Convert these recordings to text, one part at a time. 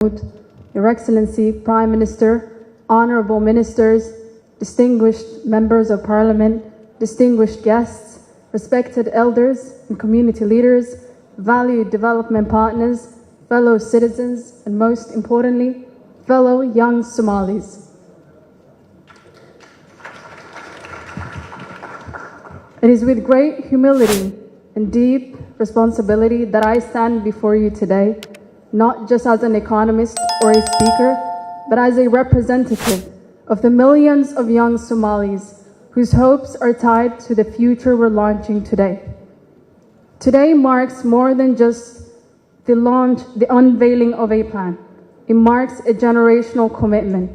Your Excellency, Prime Minister, honorable ministers, distinguished members of parliament, distinguished guests, respected elders and community leaders, valued development partners, fellow citizens, and most importantly, fellow young Somalis. It is with great humility and deep responsibility that I stand before you today, not just as an economist or a speaker, but as a representative of the millions of young Somalis whose hopes are tied to the future we're launching today. Today marks more than just the unveiling of a plan. It marks a generational commitment.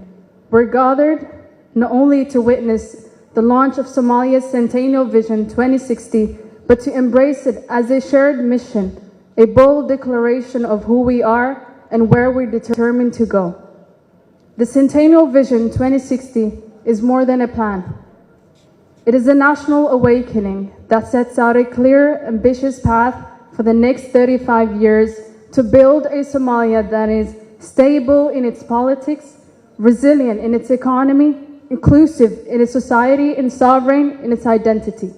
We're gathered not only to witness the launch of Somalia's Centennial Vision 2060, but to embrace it as a shared mission, a bold declaration of who we are and where we're determined to go. The Centennial Vision 2060 is more than a plan. It is a national awakening that sets out a clear, ambitious path for the next 35 years to build a Somalia that is stable in its politics, resilient in its economy, inclusive in its society, and sovereign in its identity.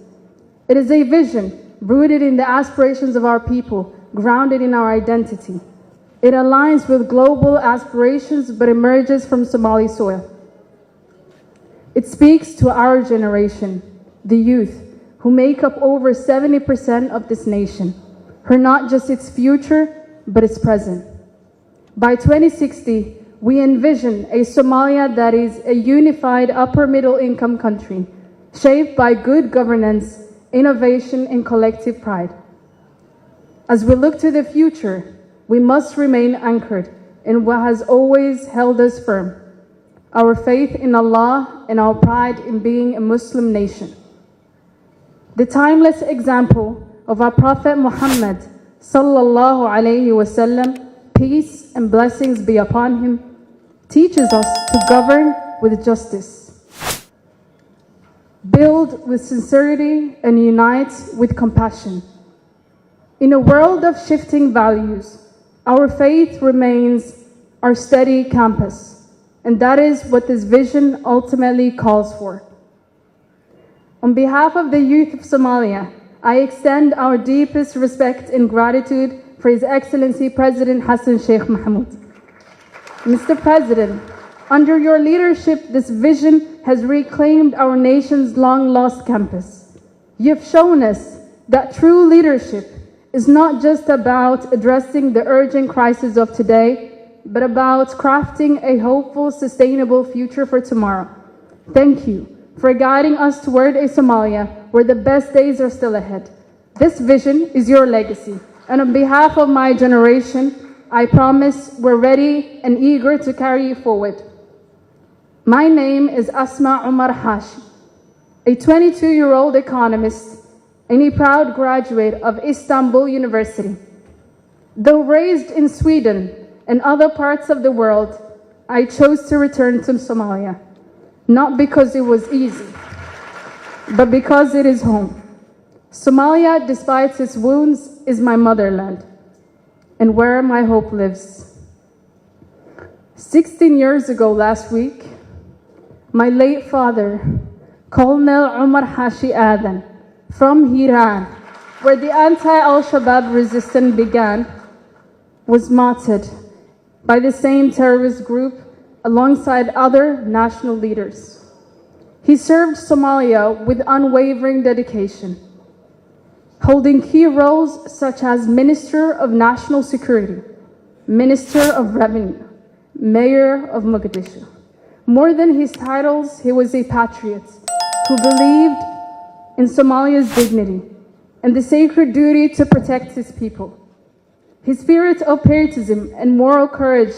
It is a vision rooted in the aspirations of our people, grounded in our identity. It aligns with global aspirations but emerges from Somali soil. It speaks to our generation, the youth, who make up over 70% of this nation, who are not just its future, but its present. By 2060, we envision a Somalia that is a unified upper-middle income country, shaped by good governance, innovation, and collective pride. As we look to the future, we must remain anchored in what has always held us firm, our faith in Allah and our pride in being a Muslim nation. The timeless example of our Prophet Muhammad sallallahu alayhi wasallam, peace and blessings be upon him, teaches us to govern with justice, build with sincerity, and unite with compassion. In a world of shifting values, our faith remains our steady compass, and that is what this vision ultimately calls for. On behalf of the youth of Somalia, I extend our deepest respect and gratitude for His Excellency President Hassan Sheikh Mohamud. Mr. President, under your leadership, this vision has reclaimed our nation's long-lost campus. You have shown us that true leadership is not just about addressing the urgent crises of today, but about crafting a hopeful, sustainable future for tomorrow. Thank you for guiding us toward a Somalia where the best days are still ahead. This vision is your legacy, and on behalf of my generation, I promise we're ready and eager to carry you forward. My name is Asma Cumar Xaashi, a 22-year-old economist and a proud graduate of Istanbul University. Though raised in Sweden and other parts of the world, I chose to return to Somalia, not because it was easy, but because it is home. Somalia, despite its wounds, is my motherland, and where my hope lives. 16 years ago last week, my late father, Colonel Umar Hashi AADAN, from Iran, where the anti-Al-Shabaab resistance began, was martyred by the same terrorist group alongside other national leaders. He served Somalia with unwavering dedication, holding key roles such as Minister of National Security, Minister of Revenue, Mayor of Mogadishu. More than his titles, he was a patriot who believed in Somalia's dignity and the sacred duty to protect his people. His spirit of patriotism and moral courage